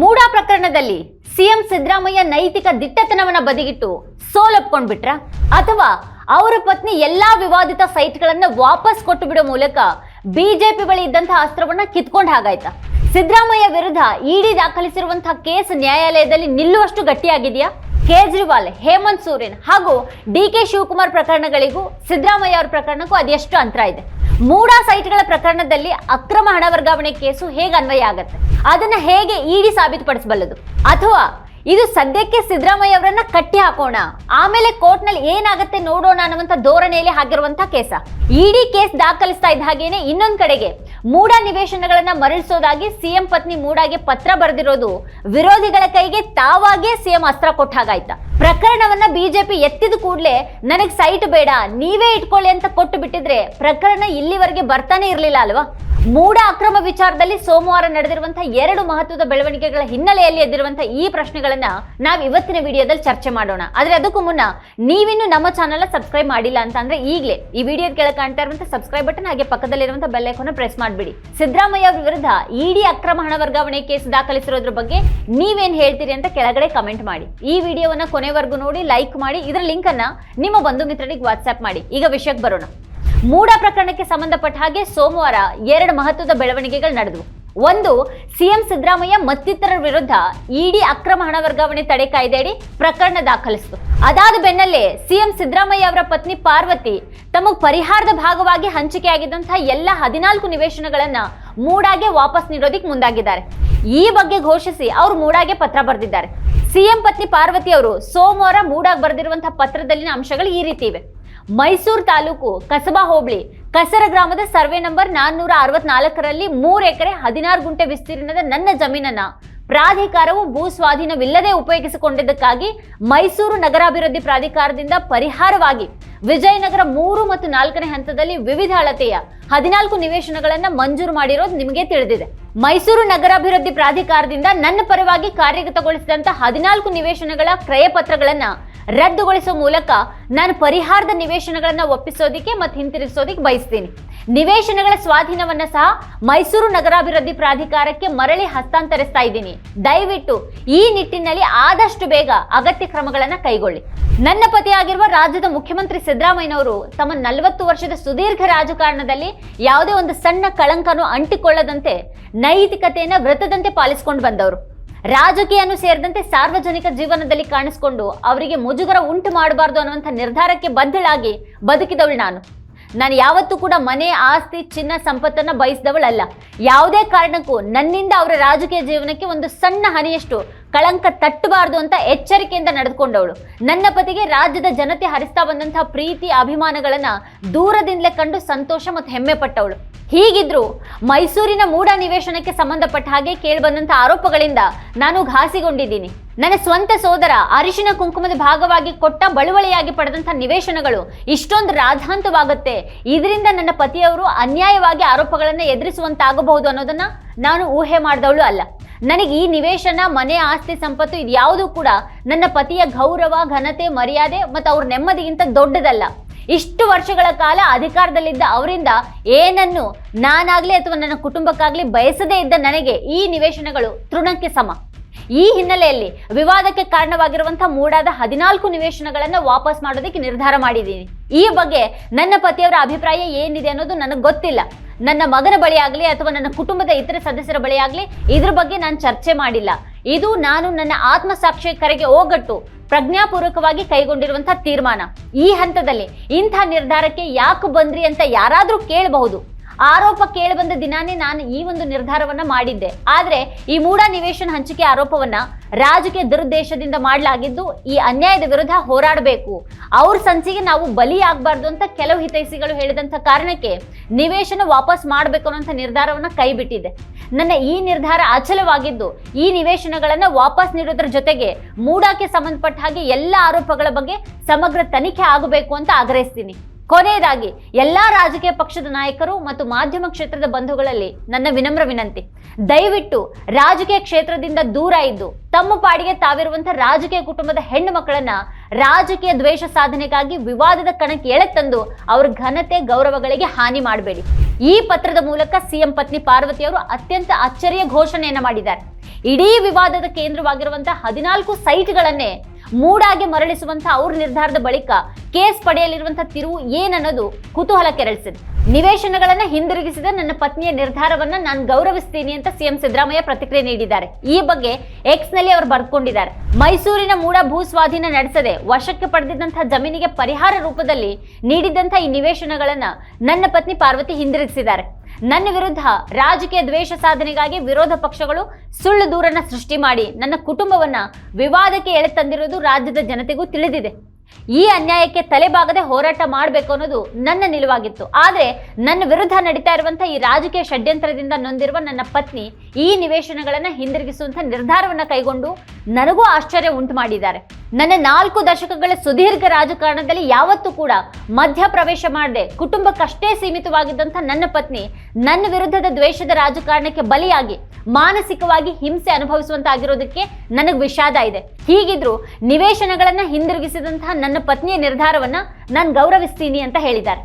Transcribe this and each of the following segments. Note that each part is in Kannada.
ಮೂಡಾ ಪ್ರಕರಣದಲ್ಲಿ ಸಿಎಂ ಸಿದ್ದರಾಮಯ್ಯ ನೈತಿಕ ದಿಟ್ಟತನವನ್ನ ಬದಿಗಿಟ್ಟು ಸೋಲೊಪ್ಕೊಂಡ್ಬಿಟ್ರ ಅಥವಾ ಅವರ ಪತ್ನಿ ಎಲ್ಲಾ ವಿವಾದಿತ ಸೈಟ್ಗಳನ್ನ ವಾಪಸ್ ಕೊಟ್ಟು ಬಿಡೋ ಮೂಲಕ ಬಿಜೆಪಿ ಬಳಿ ಇದ್ದಂತಹ ಅಸ್ತ್ರವನ್ನ ಕಿತ್ಕೊಂಡ್ ಹಾಗಾಯ್ತಾ? ಸಿದ್ದರಾಮಯ್ಯ ವಿರುದ್ಧ ಇಡಿ ದಾಖಲಿಸಿರುವಂತಹ ಕೇಸ್ ನ್ಯಾಯಾಲಯದಲ್ಲಿ ನಿಲ್ಲುವಷ್ಟು ಗಟ್ಟಿಯಾಗಿದೆಯಾ? ಕೇಜ್ರಿವಾಲ್, ಹೇಮಂತ್ ಸೋರೆನ್ ಹಾಗೂ ಡಿಕೆ ಶಿವಕುಮಾರ್ ಪ್ರಕರಣಗಳಿಗೂ ಸಿದ್ದರಾಮಯ್ಯ ಅವರ ಪ್ರಕರಣಕ್ಕೂ ಅದೆಷ್ಟು ಅಂತರ ಇದೆ? ಮೂಡಾ ಸೈಟ್ಗಳ ಪ್ರಕರಣದಲ್ಲಿ ಅಕ್ರಮ ಹಣ ವರ್ಗಾವಣೆ ಕೇಸು ಹೇಗೆ ಅನ್ವಯ ಆಗತ್ತೆ? ಅದನ್ನ ಹೇಗೆ ಇಡಿ ಸಾಬೀತುಪಡಿಸಬಲ್ಲದು? ಅಥವಾ ಇದು ಸದ್ಯಕ್ಕೆ ಸಿದ್ದರಾಮಯ್ಯ ಅವರನ್ನ ಕಟ್ಟಿ ಹಾಕೋಣ, ಆಮೇಲೆ ಕೋರ್ಟ್ ನಲ್ಲಿ ಏನಾಗುತ್ತೆ ನೋಡೋಣ ಅನ್ನುವಂತ ಧೋರಣೆಯಲ್ಲಿ ಆಗಿರುವಂತಹ ಕೇಸ. ಇಡಿ ಕೇಸ್ ದಾಖಲಿಸ್ತಾ ಇದ್ದ ಹಾಗೇನೆ ಇನ್ನೊಂದ್ ಕಡೆಗೆ ಮೂಡಾ ನಿವೇಶನಗಳನ್ನ ಮರಳಿಸೋದಾಗಿ ಸಿಎಂ ಪತ್ನಿ ಮೂಡಾಗೆ ಪತ್ರ ಬರೆದಿರೋದು ವಿರೋಧಿಗಳ ಕೈಗೆ ತಾವಾಗೇ ಸಿಎಂ ಅಸ್ತ್ರ ಕೊಟ್ಟ ಹಾಗಾಯ್ತಾ? ಪ್ರಕರಣವನ್ನ ಬಿಜೆಪಿ ಎತ್ತಿದ ಕೂಡಲೇ ನನಗ್ ಸೈಟ್ ಬೇಡ, ನೀವೇ ಇಟ್ಕೊಳ್ಳಿ ಅಂತ ಕೊಟ್ಟು ಬಿಟ್ಟಿದ್ರೆ ಪ್ರಕರಣ ಇಲ್ಲಿವರೆಗೆ ಬರ್ತಾನೆ ಇರ್ಲಿಲ್ಲ ಅಲ್ವಾ? ಮೂಡಾ ಅಕ್ರಮ ವಿಚಾರದಲ್ಲಿ ಸೋಮವಾರ ನಡೆದಿರುವಂತಹ 2 ಮಹತ್ವದ ಬೆಳವಣಿಗೆಗಳ ಹಿನ್ನೆಲೆಯಲ್ಲಿ ಎದ್ದಿರುವಂತಹ ಈ ಪ್ರಶ್ನೆಗಳನ್ನ ನಾವು ಇವತ್ತಿನ ವಿಡಿಯೋದಲ್ಲಿ ಚರ್ಚೆ ಮಾಡೋಣ. ಆದ್ರೆ ಅದಕ್ಕೂ ಮುನ್ನ ನೀವಿನ್ನು ನಮ್ಮ ಚಾನೆಲ್ ಸಬ್ಸ್ಕ್ರೈಬ್ ಮಾಡಿಲ್ಲ ಅಂತ ಅಂದ್ರೆ ಈಗಲೇ ಈ ವಿಡಿಯೋದ ಕೆಳಗೆ ಕಾಣ್ತಾ ಇರುವಂತಹ ಸಬ್ಸ್ಕ್ರೈಬ್ ಬಟನ್ ಹಾಗೆ ಪಕ್ಕದಲ್ಲಿರುವಂತಹ ಬೆಲ್ ಐಕಾನ್ ಪ್ರೆಸ್ ಮಾಡಿಬಿಡಿ. ಸಿದ್ದರಾಮಯ್ಯ ಅವರ ವಿರುದ್ಧ ಇಡಿ ಅಕ್ರಮ ಹಣ ವರ್ಗಾವಣೆ ಕೇಸ್ ದಾಖಲಿಸಿರೋದ್ರ ಬಗ್ಗೆ ನೀವೇನ್ ಹೇಳ್ತೀರಿ ಅಂತ ಕೆಳಗಡೆ ಕಮೆಂಟ್ ಮಾಡಿ. ಈ ವಿಡಿಯೋವನ್ನ ಕೊನೆವರೆಗೂ ನೋಡಿ, ಲೈಕ್ ಮಾಡಿ, ಇದರ ಲಿಂಕ್ ಅನ್ನ ನಿಮ್ಮ ಬಂಧು ಮಿತ್ರರಿಗೆ ವಾಟ್ಸ್ಆಪ್ ಮಾಡಿ. ಈಗ ವಿಷಯಕ್ಕೆ ಬರೋಣ. ಮೂಡಾ ಪ್ರಕರಣಕ್ಕೆ ಸಂಬಂಧಪಟ್ಟ ಹಾಗೆ ಸೋಮವಾರ 2 ಮಹತ್ವದ ಬೆಳವಣಿಗೆಗಳು ನಡೆದವು. ಒಂದು, ಸಿಎಂ ಸಿದ್ದರಾಮಯ್ಯ ಮತ್ತಿತರರ ವಿರುದ್ಧ ಇಡಿ ಅಕ್ರಮ ಹಣ ವರ್ಗಾವಣೆ ತಡೆ ಕಾಯ್ದೆಯಡಿ ಪ್ರಕರಣ ದಾಖಲಿಸಿತು. ಅದಾದ ಬೆನ್ನಲ್ಲೇ ಸಿಎಂ ಸಿದ್ದರಾಮಯ್ಯ ಅವರ ಪತ್ನಿ ಪಾರ್ವತಿ ತಮಗೆ ಪರಿಹಾರದ ಭಾಗವಾಗಿ ಹಂಚಿಕೆಯಾಗಿದ್ದಂತಹ ಎಲ್ಲ 14 ನಿವೇಶನಗಳನ್ನ ಮೂಡಾಗೆ ವಾಪಸ್ ನೀಡೋದಿಕ್ಕೆ ಮುಂದಾಗಿದ್ದಾರೆ. ಈ ಬಗ್ಗೆ ಘೋಷಿಸಿ ಅವರು ಮೂಡಾಗೆ ಪತ್ರ ಬರೆದಿದ್ದಾರೆ. ಸಿಎಂ ಪತ್ನಿ ಪಾರ್ವತಿ ಅವರು ಸೋಮವಾರ ಮೂಡಾಗೆ ಬರೆದಿರುವಂತಹ ಪತ್ರದಲ್ಲಿನ ಅಂಶಗಳು ಈ ರೀತಿ ಇವೆ. ಮೈಸೂರು ತಾಲೂಕು ಕಸಬಾ ಹೋಬಳಿ ಕಸರ ಗ್ರಾಮದ ಸರ್ವೆ ನಂಬರ್ 464ರಲ್ಲಿ 3 ಎಕರೆ 16 ಗುಂಟೆ ವಿಸ್ತೀರ್ಣದ ನನ್ನ ಜಮೀನನ್ನ ಪ್ರಾಧಿಕಾರವು ಭೂ ಸ್ವಾಧೀನವಿಲ್ಲದೆ ಉಪಯೋಗಿಸಿಕೊಂಡಿದ್ದಕ್ಕಾಗಿ ಮೈಸೂರು ನಗರಾಭಿವೃದ್ಧಿ ಪ್ರಾಧಿಕಾರದಿಂದ ಪರಿಹಾರವಾಗಿ ವಿಜಯನಗರ 3 ಮತ್ತು 4ನೇ ಹಂತದಲ್ಲಿ ವಿವಿಧ ಅಳತೆಯ 14 ನಿವೇಶನಗಳನ್ನ ಮಂಜೂರು ಮಾಡಿರೋದು ನಿಮಗೆ ತಿಳಿದಿದೆ. ಮೈಸೂರು ನಗರಾಭಿವೃದ್ಧಿ ಪ್ರಾಧಿಕಾರದಿಂದ ನನ್ನ ಪರವಾಗಿ ಕಾರ್ಯಗತಗೊಳಿಸಿದಂತ 14 ನಿವೇಶನಗಳ ಕ್ರಯ ಪತ್ರಗಳನ್ನ ರದ್ದುಗೊಳಿಸುವ ಮೂಲಕ ನಾನು ಪರಿಹಾರದ ನಿವೇಶನಗಳನ್ನ ಒಪ್ಪಿಸೋದಿಕ್ಕೆ ಮತ್ತು ಹಿಂತಿರುಗಿಸೋದಿಕ್ಕೆ ಬಯಸ್ತೀನಿ. ನಿವೇಶನಗಳ ಸ್ವಾಧೀನವನ್ನ ಸಹ ಮೈಸೂರು ನಗರಾಭಿವೃದ್ಧಿ ಪ್ರಾಧಿಕಾರಕ್ಕೆ ಮರಳಿ ಹಸ್ತಾಂತರಿಸ್ತಾ ಇದ್ದೀನಿ. ದಯವಿಟ್ಟು ಈ ನಿಟ್ಟಿನಲ್ಲಿ ಆದಷ್ಟು ಬೇಗ ಅಗತ್ಯ ಕ್ರಮಗಳನ್ನ ಕೈಗೊಳ್ಳಿ. ನನ್ನ ಪತಿಯಾಗಿರುವ ರಾಜ್ಯದ ಮುಖ್ಯಮಂತ್ರಿ ಸಿದ್ದರಾಮಯ್ಯನವರು ತಮ್ಮ 40 ವರ್ಷದ ಸುದೀರ್ಘ ರಾಜಕಾರಣದಲ್ಲಿ ಯಾವುದೇ ಒಂದು ಸಣ್ಣ ಕಳಂಕನೂ ಅಂಟಿಕೊಳ್ಳದಂತೆ ನೈತಿಕತೆಯನ್ನ ವೃತ್ತದಂತೆ ಪಾಲಿಸಿಕೊಂಡು ಬಂದವರು. ರಾಜಕೀಯನೂ ಸೇರಿದಂತೆ ಸಾರ್ವಜನಿಕ ಜೀವನದಲ್ಲಿ ಕಾಣಿಸಿಕೊಂಡು ಅವರಿಗೆ ಮುಜುಗರ ಉಂಟು ಮಾಡಬಾರ್ದು ಅನ್ನುವಂಥ ನಿರ್ಧಾರಕ್ಕೆ ಬದ್ಧಳಾಗಿ ಬದುಕಿದವಳು ನಾನು ಯಾವತ್ತೂ ಕೂಡ ಮನೆ, ಆಸ್ತಿ, ಚಿನ್ನ, ಸಂಪತ್ತನ್ನ ಬಯಸಿದವಳಲ್ಲ. ಯಾವುದೇ ಕಾರಣಕ್ಕೂ ನನ್ನಿಂದ ಅವರ ರಾಜಕೀಯ ಜೀವನಕ್ಕೆ ಒಂದು ಸಣ್ಣ ಹನಿಯಷ್ಟು ಕಳಂಕ ತಟ್ಟಬಾರದು ಅಂತ ಎಚ್ಚರಿಕೆಯಿಂದ ನಡೆದುಕೊಂಡವಳು. ನನ್ನ ಪತಿಗೆ ರಾಜ್ಯದ ಜನತೆ ಹರಿಸ್ತಾ ಬಂದಂತಹ ಪ್ರೀತಿ, ಅಭಿಮಾನಗಳನ್ನ ದೂರದಿಂದಲೇ ಕಂಡು ಸಂತೋಷ ಮತ್ತು ಹೆಮ್ಮೆ ಪಟ್ಟವಳು. ಹೀಗಿದ್ರು ಮೈಸೂರಿನ ಮೂಡಾ ನಿವೇಶನಕ್ಕೆ ಸಂಬಂಧಪಟ್ಟ ಹಾಗೆ ಕೇಳಿಬಂದಂತ ಆರೋಪಗಳಿಂದ ನಾನು ಘಾಸಿಗೊಂಡಿದ್ದೀನಿ. ನನ್ನ ಸ್ವಂತ ಸೋದರ ಅರಿಶಿನ ಕುಂಕುಮದ ಭಾಗವಾಗಿ ಕೊಟ್ಟ ಬಳುವಳಿಯಾಗಿ ಪಡೆದಂತ ನಿವೇಶನಗಳು ಇಷ್ಟೊಂದು ರಾಧಾಂತವಾಗುತ್ತೆ, ಇದರಿಂದ ನನ್ನ ಪತಿಯವರು ಅನ್ಯಾಯವಾಗಿ ಆರೋಪಗಳನ್ನ ಎದುರಿಸುವಂತಾಗಬಹುದು ಅನ್ನೋದನ್ನ ನಾನು ಊಹೆ ಮಾಡಿದವಳು ಅಲ್ಲ. ನನಗೆ ಈ ನಿವೇಶನ, ಮನೆ, ಆಸ್ತಿ, ಸಂಪತ್ತು ಇದ್ಯಾವುದೂ ಕೂಡ ನನ್ನ ಪತಿಯ ಗೌರವ, ಘನತೆ, ಮರ್ಯಾದೆ ಮತ್ತು ಅವ್ರ ನೆಮ್ಮದಿಗಿಂತ ದೊಡ್ಡದಲ್ಲ. ಇಷ್ಟು ವರ್ಷಗಳ ಕಾಲ ಅಧಿಕಾರದಲ್ಲಿದ್ದ ಅವರಿಂದ ಏನನ್ನು ನಾನಾಗ್ಲಿ ಅಥವಾ ನನ್ನ ಕುಟುಂಬಕ್ಕಾಗ್ಲಿ ಬಯಸದೇ ಇದ್ದ ನನಗೆ ಈ ನಿವೇಶನಗಳು ತೃಣಕ್ಕೆ ಸಮ. ಈ ಹಿನ್ನೆಲೆಯಲ್ಲಿ ವಿವಾದಕ್ಕೆ ಕಾರಣವಾಗಿರುವಂತಹ ಮೂಡಾದ 14 ನಿವೇಶನಗಳನ್ನ ವಾಪಸ್ ಮಾಡೋದಕ್ಕೆ ನಿರ್ಧಾರ ಮಾಡಿದ್ದೀನಿ. ಈ ಬಗ್ಗೆ ನನ್ನ ಪತಿಯವರ ಅಭಿಪ್ರಾಯ ಏನಿದೆ ಅನ್ನೋದು ನನಗೆ ಗೊತ್ತಿಲ್ಲ. ನನ್ನ ಮಗನ ಬಳಿ ಆಗಲಿ ಅಥವಾ ನನ್ನ ಕುಟುಂಬದ ಇತರ ಸದಸ್ಯರ ಬಳಿ ಆಗಲಿ ಇದ್ರ ಬಗ್ಗೆ ನಾನು ಚರ್ಚೆ ಮಾಡಿಲ್ಲ. ಇದು ನಾನು ನನ್ನ ಆತ್ಮಸಾಕ್ಷಿ ಕರೆಗೆ ಹೋಗಟ್ಟು ಪ್ರಜ್ಞಾಪೂರ್ವಕವಾಗಿ ಕೈಗೊಂಡಿರುವಂತಹ ತೀರ್ಮಾನ. ಈ ಹಂತದಲ್ಲಿ ಇಂಥ ನಿರ್ಧಾರಕ್ಕೆ ಯಾಕೆ ಬಂದ್ರಿ ಅಂತ ಯಾರಾದ್ರೂ ಕೇಳಬಹುದು. ಆರೋಪ ಕೇಳಿಬಂದ ದಿನಾನೇ ನಾನು ಈ ಒಂದು ನಿರ್ಧಾರವನ್ನ ಮಾಡಿದ್ದೆ. ಆದ್ರೆ ಈ ಮೂಡಾ ನಿವೇಶನ ಹಂಚಿಕೆ ಆರೋಪವನ್ನ ರಾಜಕೀಯ ದುರುದ್ದೇಶದಿಂದ ಮಾಡಲಾಗಿದ್ದು, ಈ ಅನ್ಯಾಯದ ವಿರುದ್ಧ ಹೋರಾಡಬೇಕು, ಅವ್ರ ಸಂಚಿಗೆ ನಾವು ಬಲಿಯಾಗಬಾರ್ದು ಅಂತ ಕೆಲವು ಹಿತೈಷಿಗಳು ಹೇಳಿದಂತ ಕಾರಣಕ್ಕೆ ನಿವೇಶನ ವಾಪಸ್ ಮಾಡಬೇಕು ಅನ್ನೋಂಥ ನಿರ್ಧಾರವನ್ನ ಕೈ ಬಿಟ್ಟಿದ್ದೆ. ನನ್ನ ಈ ನಿರ್ಧಾರ ಅಚಲವಾಗಿದ್ದು, ಈ ನಿವೇಶನಗಳನ್ನ ವಾಪಸ್ ನೀಡೋದ್ರ ಜೊತೆಗೆ ಮೂಡಾಕ್ಕೆ ಸಂಬಂಧಪಟ್ಟ ಹಾಗೆ ಎಲ್ಲ ಆರೋಪಗಳ ಬಗ್ಗೆ ಸಮಗ್ರ ತನಿಖೆ ಆಗಬೇಕು ಅಂತ ಆಗ್ರಹಿಸ್ತೀನಿ. ಕೊನೆಯದಾಗಿ ಎಲ್ಲಾ ರಾಜಕೀಯ ಪಕ್ಷದ ನಾಯಕರು ಮತ್ತು ಮಾಧ್ಯಮ ಕ್ಷೇತ್ರದ ಬಂಧುಗಳಲ್ಲಿ ನನ್ನ ವಿನಮ್ರ ವಿನಂತಿ, ದಯವಿಟ್ಟು ರಾಜಕೀಯ ಕ್ಷೇತ್ರದಿಂದ ದೂರ ಇದ್ದು ತಮ್ಮ ಪಾಡಿಗೆ ತಾವಿರುವಂತಹ ರಾಜಕೀಯ ಕುಟುಂಬದ ಹೆಣ್ಣು ಮಕ್ಕಳನ್ನ ರಾಜಕೀಯ ದ್ವೇಷ ಸಾಧನೆಗಾಗಿ ವಿವಾದದ ಕಣಕ್ಕೆ ಎಳೆತಂದು ಅವರ ಘನತೆ, ಗೌರವಗಳಿಗೆ ಹಾನಿ ಮಾಡಬೇಡಿ. ಈ ಪತ್ರದ ಮೂಲಕ ಸಿಎಂ ಪತ್ನಿ ಪಾರ್ವತಿ ಅವರು ಅತ್ಯಂತ ಅಚ್ಚರಿಯ ಘೋಷಣೆಯನ್ನ ಮಾಡಿದ್ದಾರೆ. ಇಡೀ ವಿವಾದದ ಕೇಂದ್ರವಾಗಿರುವಂತಹ 14 ಸೈಟ್ಗಳನ್ನೇ ಮೂಡಾಗೆ ಮರಳಿಸುವಂತಹ ಅವ್ರ ನಿರ್ಧಾರದ ಬಳಿಕ ಕೇಸ್ ಪಡೆಯಲಿರುವಂತಹ ತಿರುವು ಏನನ್ನೋದು ಕುತೂಹಲ ಕೆರಳಿಸಿದೆ. ನಿವೇಶನಗಳನ್ನ ಹಿಂದಿರುಗಿಸಿದ ನನ್ನ ಪತ್ನಿಯ ನಿರ್ಧಾರವನ್ನ ನಾನು ಗೌರವಿಸ್ತೀನಿ ಅಂತ ಸಿಎಂ ಸಿದ್ದರಾಮಯ್ಯ ಪ್ರತಿಕ್ರಿಯೆ ನೀಡಿದ್ದಾರೆ. ಈ ಬಗ್ಗೆ ಎಕ್ಸ್ ನಲ್ಲಿ ಅವರು ಬರ್ಕೊಂಡಿದ್ದಾರೆ. ಮೈಸೂರಿನ ಮೂಡ ಭೂ ಸ್ವಾಧೀನ ನಡೆಸದೆ ವಶಕ್ಕೆ ಪಡೆದಿದ್ದಂತಹ ಜಮೀನಿಗೆ ಪರಿಹಾರ ರೂಪದಲ್ಲಿ ನೀಡಿದಂತಹ ಈ ನಿವೇಶನಗಳನ್ನ ನನ್ನ ಪತ್ನಿ ಪಾರ್ವತಿ ಹಿಂದಿರುಗಿಸಿದ್ದಾರೆ. ನನ್ನ ವಿರುದ್ಧ ರಾಜಕೀಯ ದ್ವೇಷ ಸಾಧನೆಗಾಗಿ ವಿರೋಧ ಪಕ್ಷಗಳು ಸುಳ್ಳು ದೂರನ್ನ ಸೃಷ್ಟಿ ಮಾಡಿ ನನ್ನ ಕುಟುಂಬವನ್ನ ವಿವಾದಕ್ಕೆ ಎಳೆತಂದಿರುವುದು ರಾಜ್ಯದ ಜನತೆಗೂ ತಿಳಿದಿದೆ. ಈ ಅನ್ಯಾಯಕ್ಕೆ ತಲೆಬಾಗದೆ ಹೋರಾಟ ಮಾಡಬೇಕು ಅನ್ನೋದು ನನ್ನ ನಿಲುವಾಗಿತ್ತು. ಆದರೆ ನನ್ನ ವಿರುದ್ಧ ನಡೀತಾ ಇರುವಂತಹ ಈ ರಾಜಕೀಯ ಷಡ್ಯಂತ್ರದಿಂದ ನೊಂದಿರುವ ನನ್ನ ಪತ್ನಿ ಈ ನಿವೇಶನಗಳನ್ನ ಹಿಂದಿರುಗಿಸುವಂತಹ ನಿರ್ಧಾರವನ್ನ ಕೈಗೊಂಡು ನನಗೂ ಆಶ್ಚರ್ಯ ಉಂಟು ಮಾಡಿದ್ದಾರೆ. ನನ್ನ 4 ದಶಕಗಳ ಸುದೀರ್ಘ ರಾಜಕಾರಣದಲ್ಲಿ ಯಾವತ್ತೂ ಕೂಡ ಮಧ್ಯ ಪ್ರವೇಶ ಮಾಡದೆ ಕುಟುಂಬಕ್ಕಷ್ಟೇ ಸೀಮಿತವಾಗಿದ್ದಂಥ ನನ್ನ ಪತ್ನಿ ನನ್ನ ವಿರುದ್ಧದ ದ್ವೇಷದ ರಾಜಕಾರಣಕ್ಕೆ ಬಲಿಯಾಗಿ ಮಾನಸಿಕವಾಗಿ ಹಿಂಸೆ ಅನುಭವಿಸುವಂತಾಗಿರೋದಕ್ಕೆ ನನಗೆ ವಿಷಾದ ಇದೆ. ಹೀಗಿದ್ರು ನಿವೇಶನಗಳನ್ನ ಹಿಂದಿರುಗಿಸಿದಂತಹ ನನ್ನ ಪತ್ನಿಯ ನಿರ್ಧಾರವನ್ನ ನಾನು ಗೌರವಿಸ್ತೀನಿ ಅಂತ ಹೇಳಿದ್ದಾರೆ.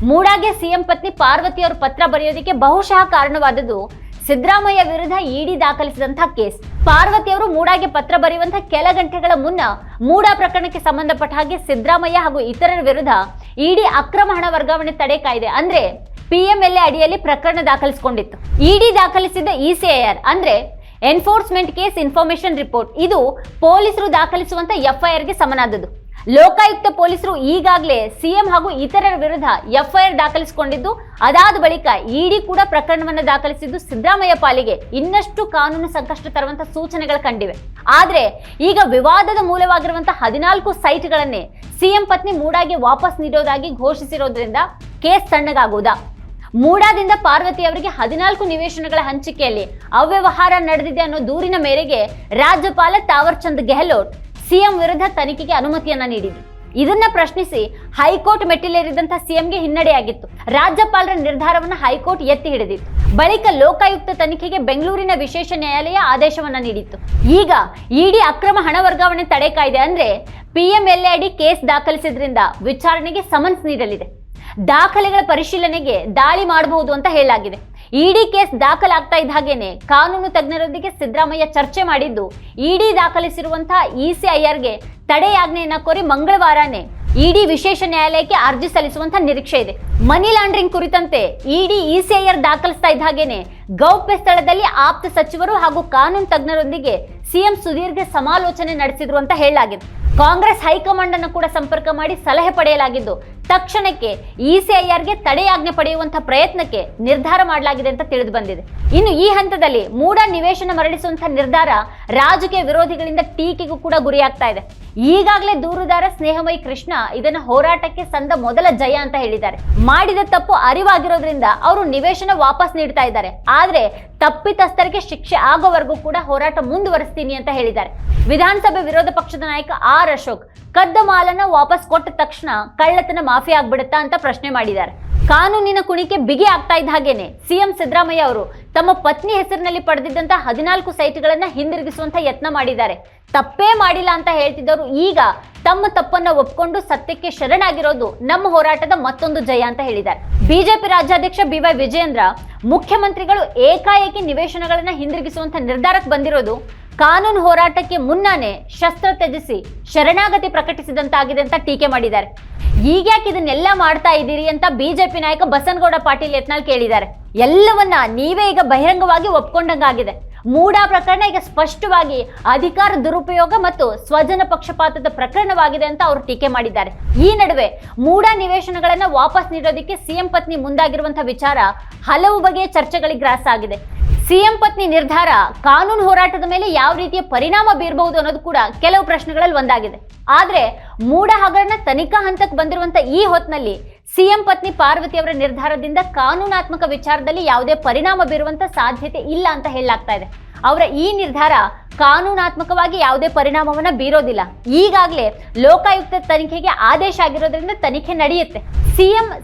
ಮೂಡಾಗೆ ಸಿಎಂ ಪತ್ನಿ ಪಾರ್ವತಿ ಅವರು ಪತ್ರ ಬರೆಯೋದಕ್ಕೆ ಬಹುಶಃ ಕಾರಣವಾದದ್ದು ಸಿದ್ದರಾಮಯ್ಯ ವಿರುದ್ಧ ಇಡಿ ದಾಖಲಿಸಿದಂತಹ ಕೇಸ್. ಪಾರ್ವತಿ ಅವರು ಮೂಡಾಗೆ ಪತ್ರ ಬರೆಯುವಂತಹ ಕೆಲ ಗಂಟೆಗಳ ಮುನ್ನ ಮೂಡಾ ಪ್ರಕರಣಕ್ಕೆ ಸಂಬಂಧಪಟ್ಟ ಹಾಗೆ ಸಿದ್ದರಾಮಯ್ಯ ಹಾಗೂ ಇತರರ ವಿರುದ್ಧ ಇಡಿ ಅಕ್ರಮ ಹಣ ವರ್ಗಾವಣೆ ತಡೆ ಕಾಯ್ದೆ ಅಂದ್ರೆ PMLA ಅಡಿಯಲ್ಲಿ ಪ್ರಕರಣ ದಾಖಲಿಸಿಕೊಂಡಿತ್ತು. ಇಡಿ ದಾಖಲಿಸಿದ ECIR ಅಂದ್ರೆ ಎನ್ಫೋರ್ಸ್ಮೆಂಟ್ ಕೇಸ್ ಇನ್ಫಾರ್ಮೇಶನ್ ರಿಪೋರ್ಟ್, ಇದು ಪೊಲೀಸರು ದಾಖಲಿಸುವಂತ FIRಗೆ ಸಮನಾದದ್ದು. ಲೋಕಾಯುಕ್ತ ಪೊಲೀಸರು ಈಗಾಗಲೇ ಸಿಎಂ ಹಾಗೂ ಇತರರ ವಿರುದ್ಧ FIR ದಾಖಲಿಸಿಕೊಂಡಿದ್ದು, ಅದಾದ ಬಳಿಕ ಇಡಿ ಕೂಡ ಪ್ರಕರಣವನ್ನು ದಾಖಲಿಸಿದ್ದು ಸಿದ್ದರಾಮಯ್ಯ ಪಾಲಿಗೆ ಇನ್ನಷ್ಟು ಕಾನೂನು ಸಂಕಷ್ಟ ತರುವಂತಹ ಸೂಚನೆಗಳು ಕಂಡಿವೆ. ಆದ್ರೆ ಈಗ ವಿವಾದದ ಮೂಲವಾಗಿರುವಂತಹ 14 ಸೈಟ್ಗಳನ್ನೇ ಸಿಎಂ ಪತ್ನಿ ಮೂಡಾಗೆ ವಾಪಸ್ ನೀಡೋದಾಗಿ ಘೋಷಿಸಿರೋದ್ರಿಂದ ಕೇಸ್ ತಣ್ಣಗಾಗುವುದಾ? ಮೂಡಾದಿಂದ ಪಾರ್ವತಿ ಅವರಿಗೆ 14 ನಿವೇಶನಗಳ ಹಂಚಿಕೆಯಲ್ಲಿ ಅವ್ಯವಹಾರ ನಡೆದಿದೆ ಅನ್ನೋ ದೂರಿನ ಮೇರೆಗೆ ರಾಜ್ಯಪಾಲ ತಾವರ್ ಚಂದ್ ಗೆಹ್ಲೋಟ್ ಸಿಎಂ ವಿರುದ್ಧ ತನಿಖೆಗೆ ಅನುಮತಿಯನ್ನ ನೀಡಿದ್ರು. ಇದನ್ನ ಪ್ರಶ್ನಿಸಿ ಹೈಕೋರ್ಟ್ ಮೆಟ್ಟಿಲೇರಿದಂತಹ ಸಿಎಂಗೆ ಹಿನ್ನಡೆಯಾಗಿತ್ತು. ರಾಜ್ಯಪಾಲರ ನಿರ್ಧಾರವನ್ನು ಹೈಕೋರ್ಟ್ ಎತ್ತಿ ಹಿಡಿದಿತ್ತು. ಬಳಿಕ ಲೋಕಾಯುಕ್ತ ತನಿಖೆಗೆ ಬೆಂಗಳೂರಿನ ವಿಶೇಷ ನ್ಯಾಯಾಲಯ ಆದೇಶವನ್ನ ನೀಡಿತ್ತು. ಈಗ ಇಡಿ ಅಕ್ರಮ ಹಣ ವರ್ಗಾವಣೆ ತಡೆ ಕಾಯ್ದೆ ಅಂದ್ರೆ PMLA ಅಡಿ ಕೇಸ್ ದಾಖಲಿಸಿದ್ರಿಂದ ವಿಚಾರಣೆಗೆ ಸಮನ್ಸ್ ನೀಡಲಿದೆ. ದಾಖಲೆಗಳ ಪರಿಶೀಲನೆಗೆ ದಾಳಿ ಮಾಡಬಹುದು ಅಂತ ಹೇಳಲಾಗಿದೆ. ಇಡಿ ಕೇಸ್ ದಾಖಲಾಗ್ತಾ ಇದ್ದ ಹಾಗೇನೆ ಕಾನೂನು ತಜ್ಞರೊಂದಿಗೆ ಸಿದ್ದರಾಮಯ್ಯ ಚರ್ಚೆ ಮಾಡಿದ್ದು ಇಡಿ ದಾಖಲಿಸಿರುವಂತಹ ECIRಗೆ ತಡೆಯಾಜ್ಞೆಯನ್ನ ಕೋರಿ ಮಂಗಳವಾರನೇ ಇಡಿ ವಿಶೇಷ ನ್ಯಾಯಾಲಯಕ್ಕೆ ಅರ್ಜಿ ಸಲ್ಲಿಸುವಂತ ನಿರೀಕ್ಷೆ ಇದೆ. ಮನಿ ಲಾಂಡ್ರಿಂಗ್ ಕುರಿತಂತೆ ಇಡಿ ECIR ದಾಖಲಿಸ್ತಾ ಇದ್ದ ಹಾಗೇನೆ ಗೌಪ್ಯ ಸ್ಥಳದಲ್ಲಿ ಆಪ್ತ ಸಚಿವರು ಹಾಗೂ ಕಾನೂನು ತಜ್ಞರೊಂದಿಗೆ ಸಿಎಂ ಸುದೀರ್ಘ ಸಮಾಲೋಚನೆ ನಡೆಸಿದ್ರು ಅಂತ ಹೇಳಲಾಗಿದೆ. ಕಾಂಗ್ರೆಸ್ ಹೈಕಮಾಂಡ್ ಅನ್ನು ಕೂಡ ಸಂಪರ್ಕ ಮಾಡಿ ಸಲಹೆ ಪಡೆಯಲಾಗಿದ್ದು, ತಕ್ಷಣಕ್ಕೆ ECIRಗೆ ತಡೆಯಾಜ್ಞೆ ಪಡೆಯುವಂತಹ ಪ್ರಯತ್ನಕ್ಕೆ ನಿರ್ಧಾರ ಮಾಡಲಾಗಿದೆ ಅಂತ ತಿಳಿದು ಬಂದಿದೆ. ಇನ್ನು ಈ ಹಂತದಲ್ಲಿ ಮೂಡಾ ನಿವೇಶನ ಮರಳಿಸುವಂತಹ ನಿರ್ಧಾರ ರಾಜಕೀಯ ವಿರೋಧಿಗಳಿಂದ ಟೀಕೆಗೂ ಕೂಡ ಗುರಿಯಾಗ್ತಾ ಇದೆ. ಈಗಾಗಲೇ ದೂರುದಾರ ಸ್ನೇಹಮಯಿ ಕೃಷ್ಣ ಇದನ್ನ ಹೋರಾಟಕ್ಕೆ ಸಂದ ಮೊದಲ ಜಯ ಅಂತ ಹೇಳಿದ್ದಾರೆ. ಮಾಡಿದ ತಪ್ಪು ಅರಿವಾಗಿರೋದ್ರಿಂದ ಅವರು ನಿವೇಶನ ವಾಪಸ್ ನೀಡ್ತಾ ಇದ್ದಾರೆ. ಆದ್ರೆ ತಪ್ಪಿತಸ್ಥರಿಗೆ ಶಿಕ್ಷೆ ಆಗೋವರೆಗೂ ಕೂಡ ಹೋರಾಟ ಮುಂದುವರಿಸ್ತೀನಿ ಅಂತ ಹೇಳಿದ್ದಾರೆ. ವಿಧಾನಸಭೆ ವಿರೋಧ ಪಕ್ಷದ ನಾಯಕ R. ಅಶೋಕ್ ಕದ್ದ ಮಾಲನ್ನ ವಾಪಸ್ ಕೊಟ್ಟ ತಕ್ಷಣ ಕಳ್ಳತನ ಮಾಫಿ ಆಗ್ಬಿಡುತ್ತಾ ಅಂತ ಪ್ರಶ್ನೆ ಮಾಡಿದ್ದಾರೆ. ಕಾನೂನಿನ ಕುಣಿಕೆ ಬಿಗಿ ಆಗ್ತಾ ಇದ್ದ ಹಾಗೇನೆ ಸಿಎಂ ಸಿದ್ದರಾಮಯ್ಯ ಅವರು ತಮ್ಮ ಪತ್ನಿ ಹೆಸರಿನಲ್ಲಿ ಪಡೆದಿದ್ದಂತಹ 14 ಸೈಟ್ಗಳನ್ನ ಹಿಂದಿರುಗಿಸುವಂತ ಯತ್ನ ಮಾಡಿದ್ದಾರೆ. ತಪ್ಪೇ ಮಾಡಿಲ್ಲ ಅಂತ ಹೇಳ್ತಿದ್ದವರು ಈಗ ತಮ್ಮ ತಪ್ಪನ್ನ ಒಪ್ಕೊಂಡು ಸತ್ಯಕ್ಕೆ ಶರಣಾಗಿರೋದು ನಮ್ಮ ಹೋರಾಟದ ಮತ್ತೊಂದು ಜಯ ಅಂತ ಹೇಳಿದ್ದಾರೆ. ಬಿಜೆಪಿ ರಾಜ್ಯಾಧ್ಯಕ್ಷ BY ವಿಜಯೇಂದ್ರ ಮುಖ್ಯಮಂತ್ರಿಗಳು ಏಕಾಏಕಿ ನಿವೇಶನಗಳನ್ನ ಹಿಂದಿರುಗಿಸುವಂತ ನಿರ್ಧಾರಕ್ಕೆ ಬಂದಿರೋದು ಕಾನೂನು ಹೋರಾಟಕ್ಕೆ ಮುನ್ನಾನೆ ಶಸ್ತ್ರ ತ್ಯಜಿಸಿ ಶರಣಾಗತಿ ಪ್ರಕಟಿಸಿದಂತಾಗಿದೆ ಅಂತ ಟೀಕೆ ಮಾಡಿದ್ದಾರೆ. ಈಗ್ಯಾಕೆ ಇದನ್ನೆಲ್ಲ ಮಾಡ್ತಾ ಇದ್ದೀರಿ ಅಂತ ಬಿಜೆಪಿ ನಾಯಕ ಬಸನಗೌಡ ಪಾಟೀಲ್ ಯತ್ನಾಳ್ ಕೇಳಿದ್ದಾರೆ. ಎಲ್ಲವನ್ನ ನೀವೇ ಈಗ ಬಹಿರಂಗವಾಗಿ ಒಪ್ಕೊಂಡಂಗಾಗಿದೆ. ಮೂಡಾ ಪ್ರಕರಣ ಈಗ ಸ್ಪಷ್ಟವಾಗಿ ಅಧಿಕಾರ ದುರುಪಯೋಗ ಮತ್ತು ಸ್ವಜನ ಪಕ್ಷಪಾತದ ಪ್ರಕರಣವಾಗಿದೆ ಅಂತ ಅವರು ಟೀಕೆ ಮಾಡಿದ್ದಾರೆ. ಈ ನಡುವೆ ಮೂಡಾ ನಿವೇಶನಗಳನ್ನ ವಾಪಸ್ ನೀಡೋದಕ್ಕೆ ಸಿಎಂ ಪತ್ನಿ ಮುಂದಾಗಿರುವಂತಹ ವಿಚಾರ ಹಲವು ಬಗೆಯ ಚರ್ಚೆಗಳಿಗೆ ಗ್ರಾಸ ಆಗಿದೆ. ಸಿಎಂ ಪತ್ನಿ ನಿರ್ಧಾರ ಕಾನೂನು ಹೋರಾಟದ ಮೇಲೆ ಯಾವ ರೀತಿಯ ಪರಿಣಾಮ ಬೀರಬಹುದು ಅನ್ನೋದು ಕೂಡ ಕೆಲವು ಪ್ರಶ್ನೆಗಳಲ್ಲಿ ಒಂದಾಗಿದೆ. ಆದ್ರೆ ಮೂಡಾ ಹಗರಣ ತನಿಖಾ ಹಂತಕ್ಕೆ ಬಂದಿರುವಂತ ಈ ಹೊತ್ತಿನಲ್ಲಿ ಸಿಎಂ ಪತ್ನಿ ಪಾರ್ವತಿ ಅವರ ನಿರ್ಧಾರದಿಂದ ಕಾನೂನಾತ್ಮಕ ವಿಚಾರದಲ್ಲಿ ಯಾವುದೇ ಪರಿಣಾಮ ಬೀರುವಂತ ಸಾಧ್ಯತೆ ಇಲ್ಲ ಅಂತ ಹೇಳಲಾಗ್ತಾ ಇದೆ. ಅವರ ಈ ನಿರ್ಧಾರ ಕಾನೂನಾತ್ಮಕವಾಗಿ ಯಾವುದೇ ಪರಿಣಾಮವನ್ನ ಬೀರೋದಿಲ್ಲ. ಈಗಾಗಲೇ ಲೋಕಾಯುಕ್ತ ತನಿಖೆಗೆ ಆದೇಶ ಆಗಿರೋದ್ರಿಂದ ತನಿಖೆ ನಡೆಯುತ್ತೆ.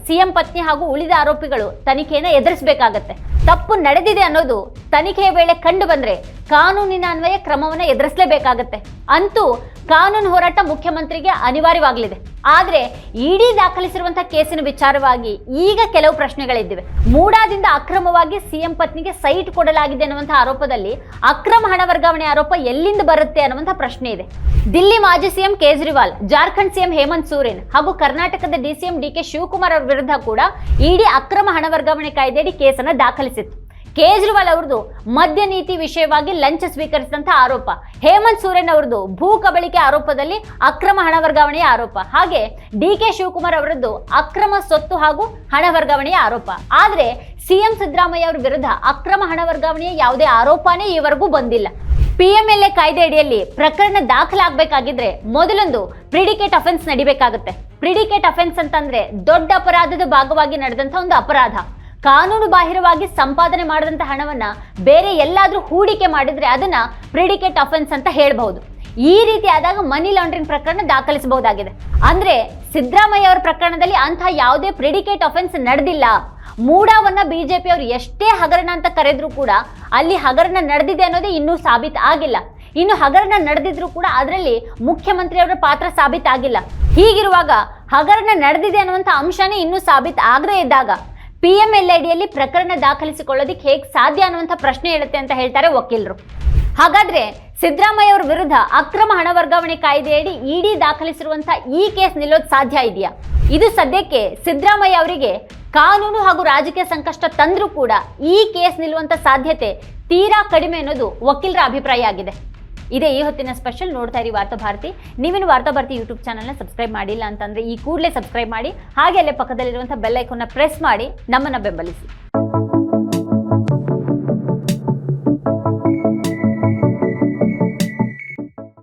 ಸಿಎಂ ಪತ್ನಿ ಹಾಗೂ ಉಳಿದ ಆರೋಪಿಗಳು ತನಿಖೆಯನ್ನು ಎದುರಿಸಬೇಕಾಗತ್ತೆ. ತಪ್ಪು ನಡೆದಿದೆ ಅನ್ನೋದು ತನಿಖೆಯ ವೇಳೆ ಕಂಡು ಬಂದ್ರೆ ಕಾನೂನಿನ ಅನ್ವಯ ಕ್ರಮವನ್ನು ಎದುರಿಸಲೇಬೇಕಾಗತ್ತೆ. ಅಂತೂ ಕಾನೂನು ಹೋರಾಟ ಮುಖ್ಯಮಂತ್ರಿಗೆ ಅನಿವಾರ್ಯವಾಗಲಿದೆ. ಆದ್ರೆ ಇಡಿ ದಾಖಲಿಸಿರುವಂತಹ ಕೇಸಿನ ವಿಚಾರವಾಗಿ ಈಗ ಕೆಲವು ಪ್ರಶ್ನೆಗಳಿದ್ದಿವೆ. ಮೂಡಾದಿಂದ ಅಕ್ರಮವಾಗಿ ಸಿಎಂ ಪತ್ನಿಗೆ ಸೈಟ್ ಕೊಡಲಾಗಿದೆ ಅನ್ನುವಂತಹ ಆರೋಪದಲ್ಲಿ ಅಕ್ರಮ ಹಣ ವರ್ಗಾವಣೆ ಆರೋಪ ಎಲ್ಲಿಂದ ಬರುತ್ತೆ ಅನ್ನುವಂತಹ ಪ್ರಶ್ನೆ ಇದೆ. ದಿಲ್ಲಿ ಮಾಜಿ ಸಿಎಂ ಕೇಜ್ರಿವಾಲ್, ಜಾರ್ಖಂಡ್ ಸಿಎಂ ಹೇಮಂತ್ ಸೋರೆನ್ ಹಾಗೂ ಕರ್ನಾಟಕದ ಡಿಸಿಎಂ ಡಿಕೆ ಶಿವಕುಮಾರ್ ಅವರ ವಿರುದ್ಧ ಕೂಡ ಇಡಿ ಅಕ್ರಮ ಹಣ ವರ್ಗಾವಣೆ ಕಾಯ್ದೆಯಡಿ ಕೇಸನ್ನು ದಾಖಲಿಸಿತ್ತು. ಕೇಜ್ರಿವಾಲ್ ಅವರದು ಮದ್ಯ ನೀತಿ ವಿಷಯವಾಗಿ ಲಂಚ ಸ್ವೀಕರಿಸಿದಂತಹ ಆರೋಪ, ಹೇಮಂತ್ ಸೋರೆನ್ ಅವರದು ಭೂ ಕಬಳಿಕೆ ಆರೋಪದಲ್ಲಿ ಅಕ್ರಮ ಹಣ ವರ್ಗಾವಣೆಯ ಆರೋಪ, ಹಾಗೆ ಡಿಕೆ ಶಿವಕುಮಾರ್ ಅವರದ್ದು ಅಕ್ರಮ ಸೊತ್ತು ಹಾಗೂ ಹಣ ವರ್ಗಾವಣೆಯ ಆರೋಪ. ಆದ್ರೆ ಸಿಎಂ ಸಿದ್ದರಾಮಯ್ಯ ಅವರ ವಿರುದ್ಧ ಅಕ್ರಮ ಹಣ ವರ್ಗಾವಣೆಯ ಯಾವುದೇ ಆರೋಪನೇ ಈವರೆಗೂ ಬಂದಿಲ್ಲ. PMLA ಕಾಯ್ದೆ ಅಡಿಯಲ್ಲಿ ಪ್ರಕರಣ ದಾಖಲಾಗಬೇಕಾಗಿದ್ರೆ ಮೊದಲೊಂದು ಪ್ರಿಡಿಕೇಟ್ ಅಫೆನ್ಸ್ ನಡಿಬೇಕಾಗುತ್ತೆ. ಪ್ರಿಡಿಕೇಟ್ ಅಫೆನ್ಸ್ ಅಂತಂದ್ರೆ ದೊಡ್ಡ ಅಪರಾಧದ ಭಾಗವಾಗಿ ನಡೆದಂತ ಒಂದು ಅಪರಾಧ. ಕಾನೂನು ಬಾಹಿರವಾಗಿ ಸಂಪಾದನೆ ಮಾಡಿದಂಥ ಹಣವನ್ನ ಬೇರೆ ಎಲ್ಲಾದ್ರೂ ಹೂಡಿಕೆ ಮಾಡಿದ್ರೆ ಅದನ್ನ ಪ್ರಿಡಿಕೇಟ್ ಅಫೆನ್ಸ್ ಅಂತ ಹೇಳಬಹುದು. ಈ ರೀತಿ ಆದಾಗ ಮನಿ ಲಾಂಡ್ರಿಂಗ್ ಪ್ರಕರಣ ದಾಖಲಿಸಬಹುದಾಗಿದೆ. ಅಂದ್ರೆ ಸಿದ್ದರಾಮಯ್ಯ ಅವರ ಪ್ರಕರಣದಲ್ಲಿ ಅಂತಹ ಯಾವುದೇ ಪ್ರಿಡಿಕೇಟ್ ಅಫೆನ್ಸ್ ನಡೆದಿಲ್ಲ. ಮೂಡಾವನ್ನ ಬಿಜೆಪಿ ಅವರು ಎಷ್ಟೇ ಹಗರಣ ಅಂತ ಕರೆದ್ರು ಕೂಡ ಅಲ್ಲಿ ಹಗರಣ ನಡೆದಿದೆ ಅನ್ನೋದೇ ಇನ್ನೂ ಸಾಬೀತು ಆಗಿಲ್ಲ. ಇನ್ನು ಹಗರಣ ನಡೆದಿದ್ರು ಕೂಡ ಅದರಲ್ಲಿ ಮುಖ್ಯಮಂತ್ರಿಯವರ ಪಾತ್ರ ಸಾಬೀತಾಗಿಲ್ಲ. ಹೀಗಿರುವಾಗ ಹಗರಣ ನಡೆದಿದೆ ಅನ್ನುವಂಥ ಅಂಶನೇ ಇನ್ನೂ ಸಾಬೀತು ಆಗದೇ ಇದ್ದಾಗ PMLA ಅಡಿಯಲ್ಲಿ ಪ್ರಕರಣ ದಾಖಲಿಸಿಕೊಳ್ಳೋದಿಕ್ಕೆ ಹೇಗೆ ಸಾಧ್ಯ ಅನ್ನುವಂಥ ಪ್ರಶ್ನೆ ಹೇಳುತ್ತೆ ಅಂತ ಹೇಳ್ತಾರೆ ವಕೀಲರು. ಹಾಗಾದ್ರೆ ಸಿದ್ದರಾಮಯ್ಯ ಅವರ ವಿರುದ್ಧ ಅಕ್ರಮ ಹಣ ವರ್ಗಾವಣೆ ಕಾಯ್ದೆಯಡಿ ಇಡಿ ದಾಖಲಿಸಿರುವಂಥ ಈ ಕೇಸ್ ನಿಲ್ಲೋದು ಸಾಧ್ಯ ಇದೆಯಾ? ಇದು ಸದ್ಯಕ್ಕೆ ಸಿದ್ದರಾಮಯ್ಯ ಅವರಿಗೆ ಕಾನೂನು ಹಾಗೂ ರಾಜಕೀಯ ಸಂಕಷ್ಟ ತಂದ್ರೂ ಕೂಡ ಈ ಕೇಸ್ ನಿಲ್ಲುವಂಥ ಸಾಧ್ಯತೆ ತೀರಾ ಕಡಿಮೆ ಅನ್ನೋದು ವಕೀಲರ ಅಭಿಪ್ರಾಯ ಆಗಿದೆ. ಇದೇ ಈ ಹೊತ್ತಿನ ಸ್ಪೆಷಲ್. ನೋಡ್ತಾ ಇರಿ ವಾರ್ತಾಭಾರತಿ. ನೀವೇನು ವಾರ್ತಾಭಾರತಿ ಯೂಟ್ಯೂಬ್ ಚಾನಲ್ನ ಸಬ್ಸ್ಕ್ರೈಬ್ ಮಾಡಿಲ್ಲ ಅಂತಂದ್ರೆ ಈ ಕೂಡಲೇ ಸಬ್ಸ್ಕ್ರೈಬ್ ಮಾಡಿ, ಹಾಗೆ ಅಲ್ಲೇ ಪಕ್ಕದಲ್ಲಿರುವಂಥ ಬೆಲ್ ಐಕಾನ್ನ ಪ್ರೆಸ್ ಮಾಡಿ ನಮ್ಮನ್ನು ಬೆಂಬಲಿಸಿ.